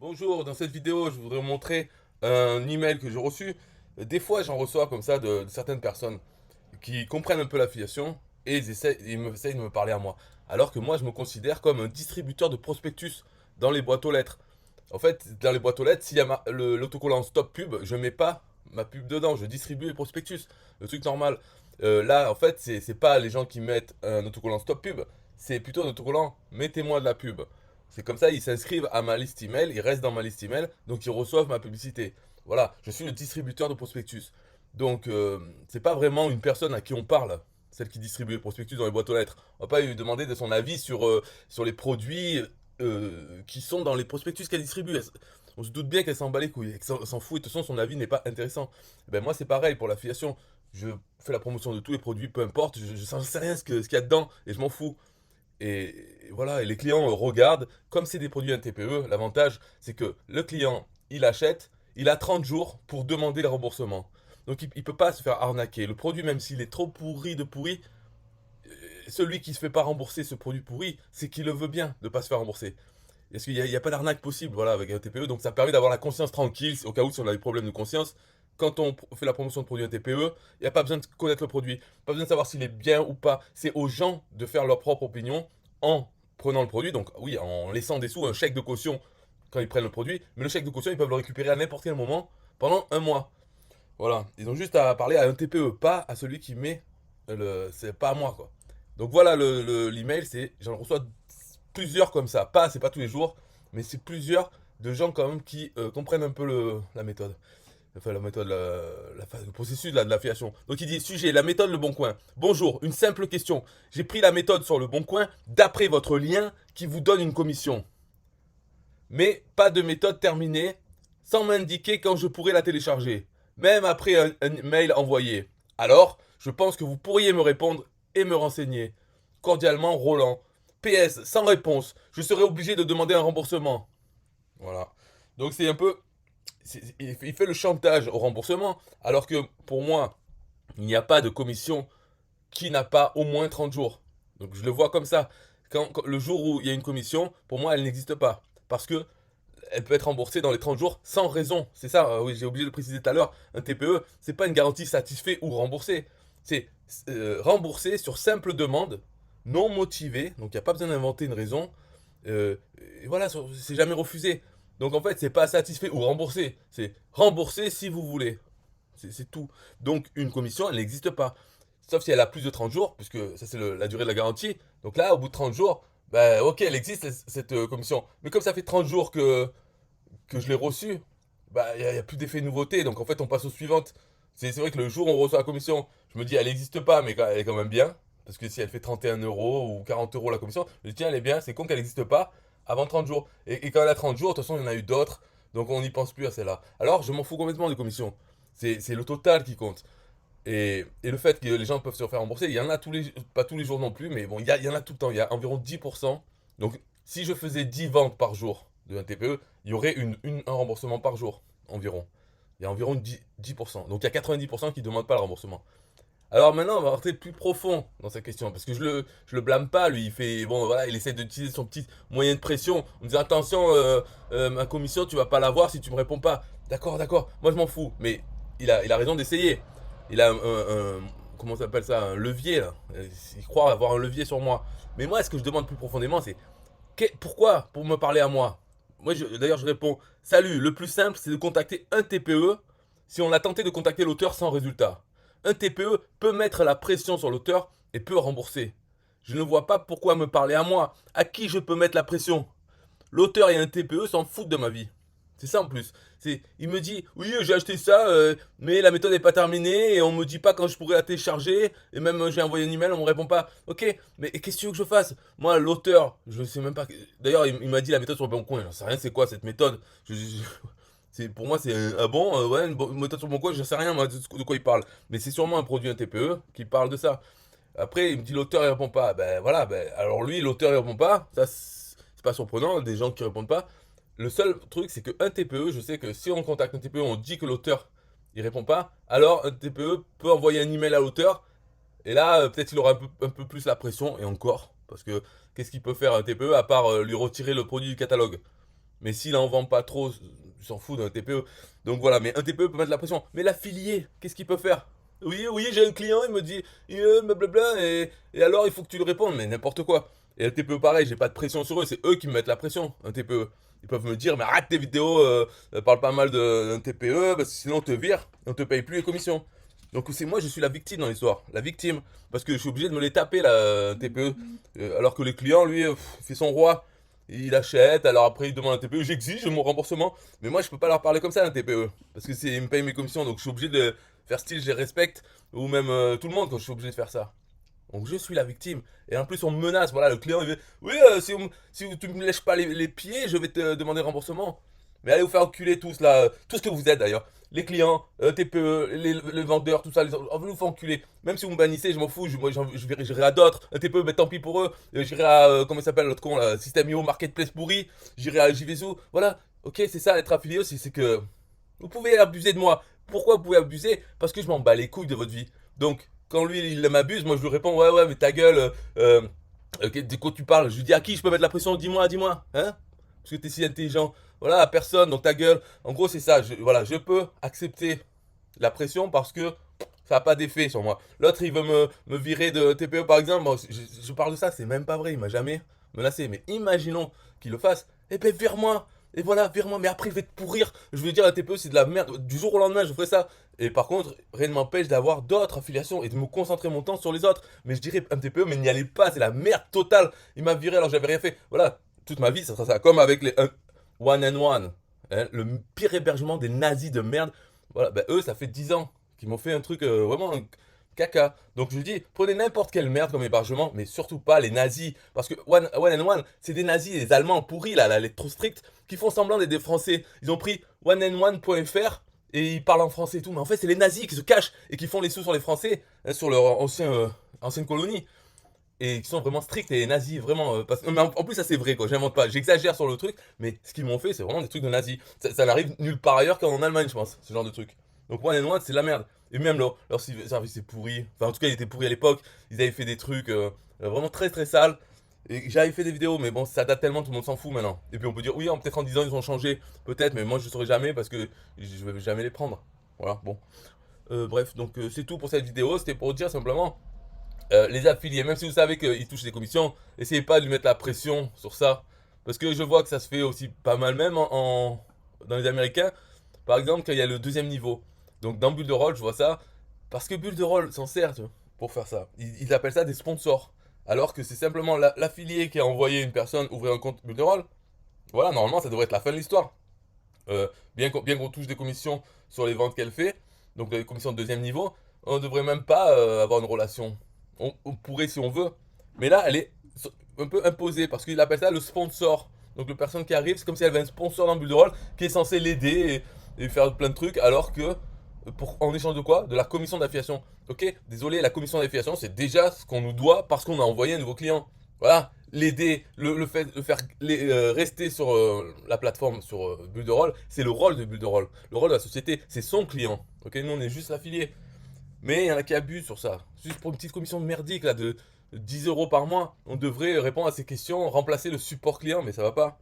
Bonjour, dans cette vidéo, je voudrais vous montrer un email que j'ai reçu. Des fois, j'en reçois comme ça de certaines personnes qui comprennent un peu l'affiliation et essayent de me parler à moi. Alors que moi, je me considère comme un distributeur de prospectus dans les boîtes aux lettres. En fait, dans les boîtes aux lettres, s'il y a l'autocollant stop pub, je mets pas ma pub dedans, je distribue les prospectus. Le truc normal. Là, en fait, c'est pas les gens qui mettent un autocollant stop pub, c'est plutôt un autocollant mettez-moi de la pub. C'est comme ça, ils s'inscrivent à ma liste email, ils restent dans ma liste email, donc ils reçoivent ma publicité. Voilà, je suis le distributeur de prospectus. Donc, c'est pas vraiment une personne à qui on parle, celle qui distribue les prospectus dans les boîtes aux lettres. On va pas lui demander de son avis sur les produits qui sont dans les prospectus qu'elle distribue. On se doute bien qu'elle s'en bat les couilles, qu'elle s'en fout, et de toute façon, son avis n'est pas intéressant. Et ben moi, c'est pareil pour l'affiliation. Je fais la promotion de tous les produits, peu importe, je sais rien ce qu'il y a dedans, et je m'en fous. Et voilà, et les clients regardent, comme c'est des produits NTPE, l'avantage c'est que le client, il achète, il a 30 jours pour demander le remboursement. Donc il ne peut pas se faire arnaquer. Le produit, même s'il est trop pourri de pourri, celui qui ne se fait pas rembourser ce produit pourri, c'est qu'il le veut bien de ne pas se faire rembourser. Parce qu'il n'y a pas d'arnaque possible voilà, avec un TPE, donc ça permet d'avoir la conscience tranquille, au cas où si on a des problèmes de conscience. Quand on fait la promotion de produits un TPE, il n'y a pas besoin de connaître le produit, pas besoin de savoir s'il est bien ou pas. C'est aux gens de faire leur propre opinion en prenant le produit, donc oui, en laissant des sous, un chèque de caution quand ils prennent le produit, mais le chèque de caution, ils peuvent le récupérer à n'importe quel moment pendant un mois. Voilà, ils ont juste à parler à un TPE, pas à celui qui met le. C'est pas à moi, quoi. Donc voilà, l'email, j'en reçois plusieurs comme ça. C'est pas tous les jours, mais c'est plusieurs de gens quand même qui comprennent un peu la méthode. Enfin, la méthode, le processus de l'affiliation. Donc il dit, sujet, la méthode Le Bon Coin. Bonjour, une simple question. J'ai pris la méthode sur Le Bon Coin d'après votre lien qui vous donne une commission. Mais pas de méthode terminée sans m'indiquer quand je pourrai la télécharger, même après un mail envoyé. Alors, je pense que vous pourriez me répondre et me renseigner. Cordialement, Roland. PS, sans réponse, je serai obligé de demander un remboursement. Voilà. Donc c'est un peu... Il fait le chantage au remboursement, alors que pour moi, il n'y a pas de commission qui n'a pas au moins 30 jours. Donc je le vois comme ça. Le jour où il y a une commission, pour moi, elle n'existe pas. Parce que elle peut être remboursée dans les 30 jours sans raison. C'est ça, oui, j'ai oublié de préciser tout à l'heure. Un TPE, c'est pas une garantie satisfait ou remboursé. C'est remboursé sur simple demande, non motivée. Donc il n'y a pas besoin d'inventer une raison. Et voilà, c'est jamais refusé. Donc en fait, c'est pas satisfait ou remboursé. C'est remboursé si vous voulez. C'est tout. Donc une commission, elle n'existe pas. Sauf si elle a plus de 30 jours, puisque ça c'est la durée de la garantie. Donc là, au bout de 30 jours, bah ok, elle existe cette commission. Mais comme ça fait 30 jours que je l'ai reçue, bah il n'y a plus d'effet nouveauté. Donc en fait, on passe aux suivantes. C'est vrai que le jour où on reçoit la commission, je me dis elle n'existe pas, mais elle est quand même bien. Parce que si elle fait 31 euros ou 40 euros la commission, je dis tiens, elle est bien, c'est con qu'elle n'existe pas avant 30 jours. Et quand elle a 30 jours, de toute façon, il y en a eu d'autres. Donc on n'y pense plus à celle-là. Alors je m'en fous complètement des commissions. C'est le total qui compte. Et le fait que les gens peuvent se faire rembourser, il y en a pas tous les jours non plus, mais bon, il y en a tout le temps. Il y a environ 10%. Donc, si je faisais 10 ventes par jour de un TPE, il y aurait un remboursement par jour, environ. Il y a environ 10%. Donc, il y a 90% qui ne demandent pas le remboursement. Alors maintenant, on va rentrer plus profond dans sa question, parce que je le blâme pas, lui, bon, voilà, il essaie d'utiliser son petit moyen de pression, en me disant, attention, ma commission, tu vas pas l'avoir si tu me réponds pas. D'accord, d'accord, moi je m'en fous, mais il a raison d'essayer. Il a comment ça s'appelle ça, un levier, là. Il croit avoir un levier sur moi. Mais moi, ce que je demande plus profondément, c'est, pourquoi pour me parler à moi? Moi, d'ailleurs, je réponds, salut, le plus simple, c'est de contacter un TPE si on a tenté de contacter l'auteur sans résultat. Un TPE peut mettre la pression sur l'auteur et peut rembourser. Je ne vois pas pourquoi me parler à moi. À qui je peux mettre la pression? L'auteur et un TPE s'en foutent de ma vie. C'est ça en plus. Il me dit, oui, j'ai acheté ça, mais la méthode n'est pas terminée et on me dit pas quand je pourrais la télécharger. Et même j'ai envoyé un email, on me répond pas. Ok, mais qu'est-ce que tu veux que je fasse? Moi, l'auteur, je sais même pas. D'ailleurs, il m'a dit la méthode sur le bon coin. J'en sais rien, c'est quoi cette méthode? Pour moi, c'est ah bon, ouais, une méthode sur le bon coin, je sais rien moi, de quoi il parle. Mais c'est sûrement un produit, un TPE, qui parle de ça. Après, il me dit l'auteur il répond pas. Ben voilà, ben alors lui, l'auteur il répond pas. Ça, c'est pas surprenant, des gens qui répondent pas. Le seul truc, c'est qu'un TPE, je sais que si on contacte un TPE, on dit que l'auteur il répond pas, alors un TPE peut envoyer un email à l'auteur, et là, peut-être il aura un peu plus la pression, et encore, parce que qu'est-ce qu'il peut faire un TPE à part lui retirer le produit du catalogue? Mais s'il en vend pas trop, il s'en fout d'un TPE. Donc voilà, mais un TPE peut mettre la pression. Mais l'affilié, qu'est-ce qu'il peut faire? Oui, oui, j'ai un client, il me dit, blablabla, et alors il faut que tu lui répondes, mais n'importe quoi. Et un TPE pareil, j'ai pas de pression sur eux, c'est eux qui me mettent la pression, un TPE. Ils peuvent me dire, mais arrête tes vidéos, parle pas mal d'un TPE, parce que sinon on te vire, on te paye plus les commissions. Donc c'est moi, je suis la victime dans l'histoire, la victime. Parce que je suis obligé de me les taper, là, un TPE. Alors que les clients, lui, il fait son roi. Il achète, alors après il demande un TPE, j'exige mon remboursement. Mais moi je peux pas leur parler comme ça un TPE. Parce que ils me payent mes commissions, donc je suis obligé de faire style, je les respecte. Ou même tout le monde quand je suis obligé de faire ça. Donc je suis la victime. Et en plus on me menace, voilà, le client il veut, oui, si tu me lèches pas les pieds, je vais te demander remboursement. Mais allez vous faire enculer tous là, tout ce que vous êtes d'ailleurs. Les clients, TPE, les vendeurs, tout ça, on veut vous faire enculer. Même si vous me bannissez, je m'en fous, j'irai à d'autres. TPE, mais tant pis pour eux. J'irai à, comment il s'appelle l'autre con là, System.io, Marketplace pourri. J'irai à JVZoo. Voilà, ok, c'est ça être affilié aussi, c'est que vous pouvez abuser de moi. Pourquoi vous pouvez abuser? Parce que je m'en bats les couilles de votre vie. Donc, quand lui, il m'abuse, moi je lui réponds, ouais, ouais, mais ta gueule, de quoi tu parles? Je lui dis, à qui je peux mettre la pression? Dis-moi, dis-moi, hein? Parce que t'es si intelligent. Voilà, à personne, donc ta gueule. En gros, c'est ça. Voilà, je peux accepter la pression parce que ça n'a pas d'effet sur moi. L'autre, il veut me virer de TPE par exemple. Bon, je parle de ça, c'est même pas vrai. Il m'a jamais menacé. Mais imaginons qu'il le fasse. Eh ben, vire-moi. Et voilà, vire-moi. Mais après, je vais te pourrir. Je vais dire à TPE, c'est de la merde. Du jour au lendemain, je ferai ça. Et par contre, rien ne m'empêche d'avoir d'autres affiliations et de me concentrer mon temps sur les autres. Mais je dirais un TPE, mais n'y allez pas. C'est la merde totale. Il m'a viré alors que j'avais rien fait. Voilà. Toute ma vie, ça sera ça. Comme avec les One and One. Hein, le pire hébergement des nazis de merde. Voilà, ben eux, ça fait 10 ans qu'ils m'ont fait un truc vraiment caca. Donc je lui dis, prenez n'importe quelle merde comme hébergement, mais surtout pas les nazis. Parce que One and One, c'est des nazis, les Allemands pourris, là, les trop stricts, qui font semblant d'être des Français. Ils ont pris oneandone.fr et ils parlent en français et tout. Mais en fait, c'est les nazis qui se cachent et qui font les sous sur les Français, hein, sur leur ancienne colonie et qui sont vraiment stricts et nazis, vraiment. Non, mais en plus, ça c'est vrai, quoi. J'invente pas. J'exagère sur le truc, mais ce qu'ils m'ont fait, c'est vraiment des trucs de nazis. Ça n'arrive nulle part ailleurs qu'en Allemagne, je pense, ce genre de truc. Donc, One and One, c'est de la merde. Et même leur service est pourri. Enfin, en tout cas, il était pourri à l'époque. Ils avaient fait des trucs vraiment très très sales. Et j'avais fait des vidéos, mais bon, ça date tellement, tout le monde s'en fout maintenant. Et puis on peut dire, oui, peut-être en 10 ans, ils ont changé. Peut-être, mais moi, je ne saurais jamais parce que je vais jamais les prendre. Voilà, bon. Bref, donc c'est tout pour cette vidéo. C'était pour dire simplement les affiliés, même si vous savez qu'ils touchent des commissions, essayez pas de lui mettre la pression sur ça. Parce que je vois que ça se fait aussi pas mal même dans les Américains. Par exemple, quand il y a le deuxième niveau. Donc dans Build the Roll, je vois ça. Parce que Build the Roll s'en sert pour faire ça. Ils appellent ça des sponsors. Alors que c'est simplement l'affilié qui a envoyé une personne ouvrir un compte Build the Roll. Voilà, normalement ça devrait être la fin de l'histoire. Bien qu'on touche des commissions sur les ventes qu'elle fait, donc les commissions de deuxième niveau, on ne devrait même pas avoir une relation. On pourrait si on veut, mais là elle est un peu imposée parce qu'il appelle ça le sponsor. Donc le personne qui arrive, c'est comme si elle avait un sponsor dans le bulle de rôle qui est censé l'aider et faire plein de trucs, alors que en échange de quoi? De la commission d'affiliation. Ok, désolé, la commission d'affiliation c'est déjà ce qu'on nous doit parce qu'on a envoyé un nouveau client. Voilà, l'aider, le faire rester sur la plateforme, sur Bulle de Rôle, c'est le rôle de Bulle de Rôle. Le rôle de la société, c'est son client. Ok, nous on est juste l'affilié. Mais il y en a qui abusent sur ça. Juste pour une petite commission merdique là, de 10 euros par mois, on devrait répondre à ces questions, remplacer le support client, mais ça va pas.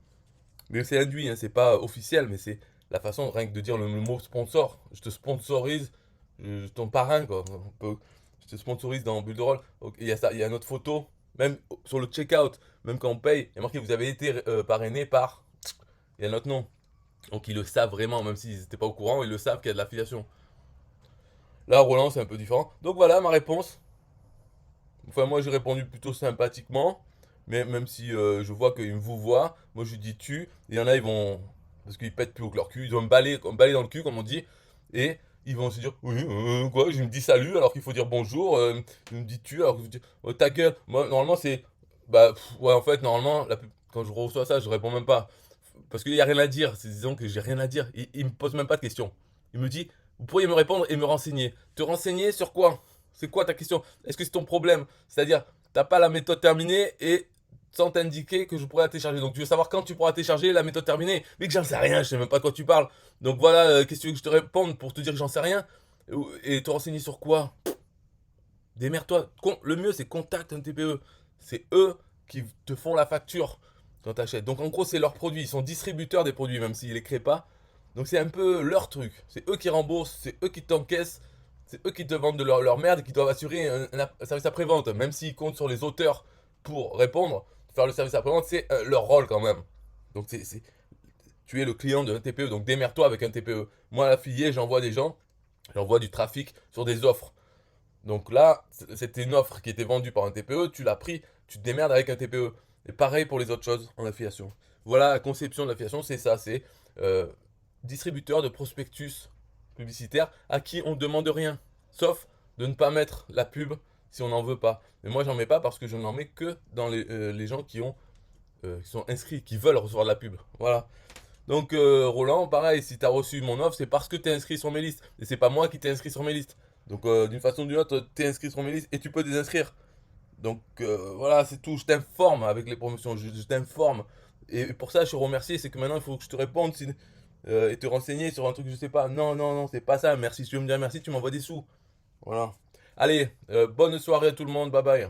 Mais c'est induit, hein, c'est pas officiel, mais c'est la façon rien que de dire le mot sponsor. Je te sponsorise, ton parrain quoi. Je te sponsorise dans Bulle de Rôle. Il y a ça, il y a notre photo, même sur le checkout, même quand on paye, il y a marqué vous avez été parrainé par. Il y a notre nom. Donc ils le savent vraiment, même s'ils n'étaient pas au courant, ils le savent qu'il y a de l'affiliation. Là, Roland, c'est un peu différent. Donc voilà ma réponse. Enfin, moi, j'ai répondu plutôt sympathiquement. Mais même si je vois qu'ils me vous voient, moi, je dis tu. Et il y en a, ils vont. Parce qu'ils pètent plus haut que leur cul. Ils vont me balayer dans le cul, comme on dit. Et ils vont se dire oui, quoi, je me dis salut alors qu'il faut dire bonjour. Je me dis tu alors que je dis oh, ta gueule. Moi, normalement, c'est. Bah, ouais, en fait, normalement, quand je reçois ça, je réponds même pas. Parce qu'il n'y a rien à dire. C'est disons que j'ai rien à dire. Il me pose même pas de questions. Il me dit vous pourriez me répondre et me renseigner. Te renseigner sur quoi? C'est quoi ta question? Est-ce que c'est ton problème? C'est-à-dire, t'as pas la méthode terminée et sans t'indiquer que je pourrais la télécharger. Donc tu veux savoir quand tu pourras télécharger la méthode terminée. Mais que j'en sais rien, je sais même pas de quoi tu parles. Donc voilà, qu'est-ce que tu veux que je te réponde pour te dire que j'en sais rien? Et te renseigner sur quoi? Démerde-toi. Le mieux, c'est contacte un TPE. C'est eux qui te font la facture. quand tu achètes. Donc en gros, c'est leurs produits. Ils sont distributeurs des produits, même s'ils les créent pas. Donc c'est un peu leur truc. C'est eux qui remboursent, c'est eux qui t'encaissent, c'est eux qui te vendent de leur merde et qui doivent assurer un service après-vente. Même s'ils comptent sur les auteurs pour répondre, faire le service après-vente, c'est leur rôle quand même. Donc tu es le client d'un TPE, donc démerde-toi avec un TPE. Moi, à l'affilié, j'envoie des gens, j'envoie du trafic sur des offres. Donc là, c'était une offre qui était vendue par un TPE, tu l'as pris, tu te démerdes avec un TPE. Et pareil pour les autres choses en affiliation. Voilà, la conception de l'affiliation, c'est ça, c'est euh, distributeur de prospectus publicitaire à qui on ne demande rien, sauf de ne pas mettre la pub si on n'en veut pas. Mais moi, j'en mets pas parce que je n'en mets que dans les gens qui sont inscrits, qui veulent recevoir de la pub. Voilà. Donc Roland, pareil, si tu as reçu mon offre, c'est parce que tu es inscrit sur mes listes. Et c'est pas moi qui t'ai inscrit sur mes listes. Donc d'une façon ou d'une autre, tu es inscrit sur mes listes et tu peux désinscrire. Donc voilà, c'est tout. Je t'informe avec les promotions, je t'informe. Et pour ça, je te remercie. C'est que maintenant, il faut que je te réponde et te renseigner sur un truc que je sais pas. Non, non, non, c'est pas ça. Merci. Si tu veux me dire merci, tu m'envoies des sous. Voilà. Allez, bonne soirée à tout le monde. Bye bye.